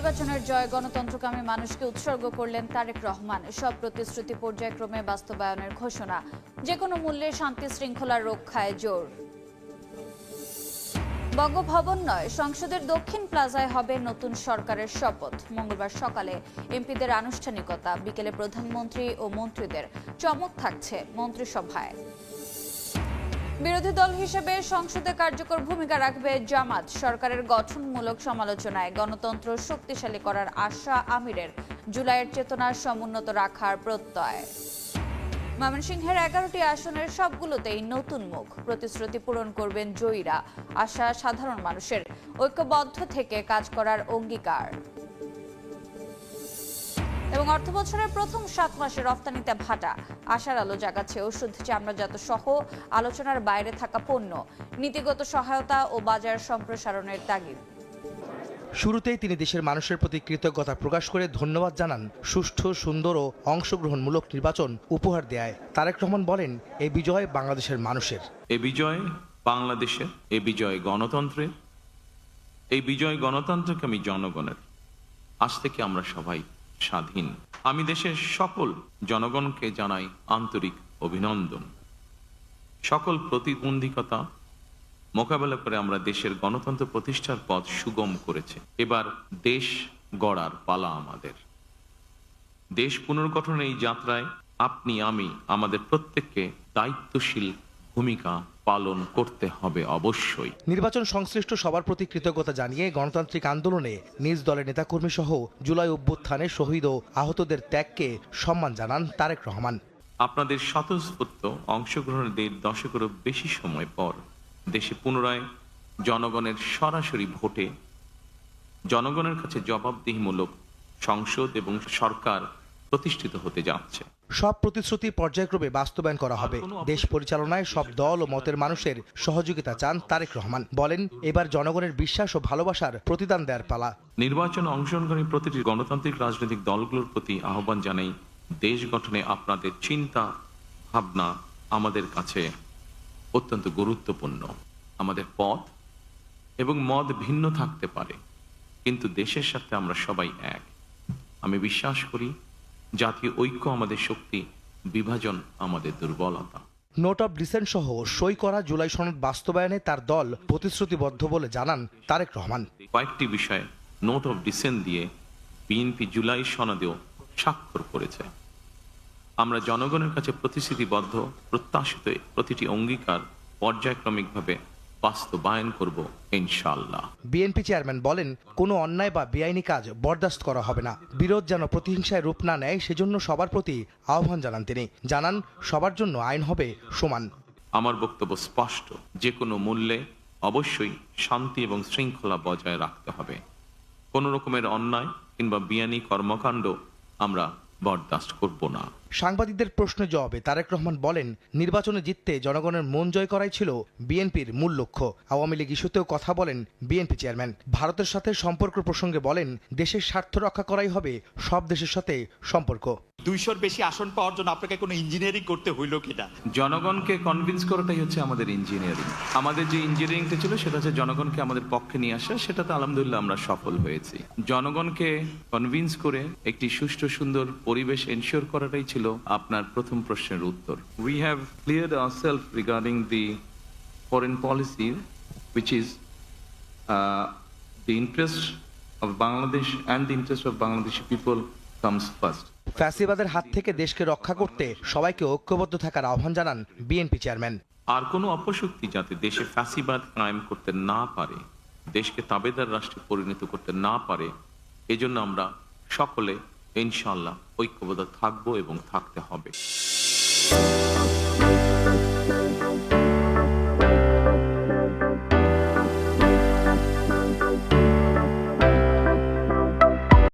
নির্বাচনের জয় গণতন্ত্রকামী মানুষকে উৎসর্গ করলেন তারেক রহমান। সব প্রতিশ্রুতি পর্যায়ক্রমে বাস্তবায়নের ঘোষণা, যে কোনো মূল্যে শান্তি শৃঙ্খলা রক্ষায় জোর। বঙ্গভবন নয়, সংসদের দক্ষিণ প্লাজায় হবে নতুন সরকারের শপথ। মঙ্গলবার সকালে এমপিদের আনুষ্ঠানিকতা, বিকেলে প্রধানমন্ত্রী ও মন্ত্রীদের চমক থাকছে মন্ত্রিসভায়। বিরোধী দল হিসেবে সংসদে কার্যকর ভূমিকা রাখবে জামাত। সরকারের গঠনমূলক সমালোচনায় গণতন্ত্র শক্তিশালী করার আশা আমিরের। জুলাইয়ের চেতনা সমুন্নত রাখার প্রত্যয়। ময়মনসিংহের 11টি আসনের সবগুলোতেই নতুন মুখ। প্রতিশ্রুতি পূরণ করবেন জয়ীরা। আশা সাধারণ মানুষের, ঐক্যবদ্ধ থেকে কাজ করার অঙ্গীকার। এবং অর্থবছরের প্রথম 7 মাসে রফতানিতে ভাটা, আশার আলো জাগাচ্ছে ওষুধ, চামড়াজাত সহ আলোচনার বাইরে থাকা পণ্য। নীতিগত সহায়তা ও বাজার সম্প্রসারণের তাগিদ। শুরুতেই তিনি দেশের মানুষের প্রতি কৃতজ্ঞতা প্রকাশ করে ধন্যবাদ জানান সুষ্ঠু, সুন্দর ও অংশগ্রহণমূলক নির্বাচন উপহার দেয়। তারেক রহমান বলেন, এই বিজয় বাংলাদেশের মানুষের, এই বিজয় বাংলাদেশের, এই বিজয় গণতন্ত্রের, এই বিজয় গণতন্ত্রকামী জনগণের। আজ থেকে আমরা সবাই স্বাধীন। আমি দেশের সকল জনগণকে জানাই আন্তরিক অভিনন্দন। সকল প্রতিবন্ধকতা মোকাবেলা করে আমরা দেশের গণতন্ত্র প্রতিষ্ঠার পথ সুগম করেছে। এবার দেশ গড়ার পালা আমাদের। দেশ পুনর্গঠনের এই যাত্রায় আপনি, আমি, আমাদের প্রত্যেককে দায়িত্বশীল ভূমিকা পালন করতে হবে অবশ্যই। নির্বাচন সংশ্লিষ্ট সবার প্রতি কৃতজ্ঞতা জানিয়ে গণতান্ত্রিক আন্দোলনে নিজ দলের নেতাকর্মী সহ জুলাই অভ্যুত্থানে শহীদ ও আহতদের ত্যাগকে সম্মান জানান তারেক রহমান। আপনাদের স্বতঃস্ফূর্ত অংশগ্রহণের 1.5 দশকেরও বেশি সময় পর দেশে পুনরায় জনগণের সরাসরি ভোটে জনগণের কাছে জবাবদিহিমূলক সংসদ এবং সরকার প্রতিষ্ঠিত হতে যাচ্ছে। সব প্রতিশ্রুতি পর্যায়ক্রমে বাস্তবায়ন করা হবে। দেশ পরিচালনায় সব দল ও মতের মানুষের সহযোগিতা চান তারেক রহমান। বলেন, এবার জনগণের বিশ্বাস ও ভালোবাসার প্রতিদান দেওয়ার পালা। নির্বাচন অংশগ্রহণকারী প্রতিটি গণতান্ত্রিক রাজনৈতিক দলগুলোর প্রতি আহ্বান জানাই, দেশ গঠনে আপনাদের চিন্তা ভাবনা আমাদের কাছে অত্যন্ত গুরুত্বপূর্ণ। আমাদের পথ এবং মত ভিন্ন থাকতে পারে, কিন্তু দেশের সাথে আমরা সবাই এক। আমি বিশ্বাস করি জাতীয় ঐক্য আমাদের শক্তি, বিভাজন আমাদের দুর্বলতা। নোট অফ ডিসেন্ট সহ সই করা জুলাই সনদ বাস্তবায়নে তার দল প্রতিশ্রুতিবদ্ধ বলে জানান তারেক রহমান। কয়েকটি বিষয়ে নোট অফ ডিসেন্ট দিয়ে বিএনপি জুলাই সনদেও স্বাক্ষর করেছে। আমরা জনগণের কাছে প্রতিশ্রুতিবদ্ধ, প্রত্যাশিত প্রতিটি অঙ্গীকার পর্যায়ক্রমিকভাবে বাস্তবায়ন করব ইনশাআল্লাহ। বিএনপি চেয়ারম্যান বলেন, কোনো অন্যায় বা বেআইনি কাজ বরদাস্ত করা হবে না। বিরোধ যেন প্রতিহিংসায় রূপ না নেয়, সেজন্য সবার প্রতি আহ্বান জানান তিনি। জানান, সবার জন্য আইন হবে সমান। আমার বক্তব্য স্পষ্ট, যে কোনো মূল্যে অবশ্যই শান্তি এবং শৃঙ্খলা বজায় রাখতে হবে। কোনো রকমের অন্যায় কিংবা বেআইনি কর্মকাণ্ড আমরা বরদাস্ত করব না। সাংবাদিকদের প্রশ্নের জবাবে তারেক রহমান বলেন, নির্বাচনে জিততে জনগণের মন জয় করাই ছিল বিএনপির মূল লক্ষ্য। আওয়ামী লীগ ইস্যুতেও কথা বলেন বিএনপি চেয়ারম্যান। ভারতের সাথে সম্পর্ক প্রসঙ্গে বলেন, দেশের স্বার্থ রক্ষা করাই হবে সব দেশের সাথে সম্পর্ক। 200-র বেশি আসন পাওয়ার জন্য আপনাকে কোনো ইঞ্জিনিয়ারিং করতে হইল কিনা? জনগণকে কনভিন্স করাটাই হচ্ছে আমাদের ইঞ্জিনিয়ারিং। আমাদের যে ইঞ্জিনিয়ারিংটা ছিল সেটা হচ্ছে জনগণকে আমাদের পক্ষে নিয়ে আসা। সেটাতে আলহামদুলিল্লাহ আমরা সফল হয়েছি। জনগণকে কনভিন্স করে একটি সুষ্ঠু সুন্দর পরিবেশ এনশিওর করাটাই ছিল আপনার প্রথম প্রশ্নের উত্তর। We have cleared ourselves regarding the foreign policy, which is the interest of Bangladesh and the interest of Bangladeshi people comes first. ফ্যাসিবাদের হাত থেকে দেশকে রক্ষা করতে সবাইকে ঐক্যবদ্ধ থাকার আহ্বান জানান বিএনপি চেয়ারম্যান। আর কোনো অপশক্তি যাতে দেশে ফ্যাসিবাদ কায়েম করতে না পারে, দেশকে তাবেদার রাষ্ট্রে পরিণত করতে না পারে, এজন্য আমরা সকলে ইনশাআল্লাহ ঐক্যবদ্ধ থাকবো এবং থাকতে হবে।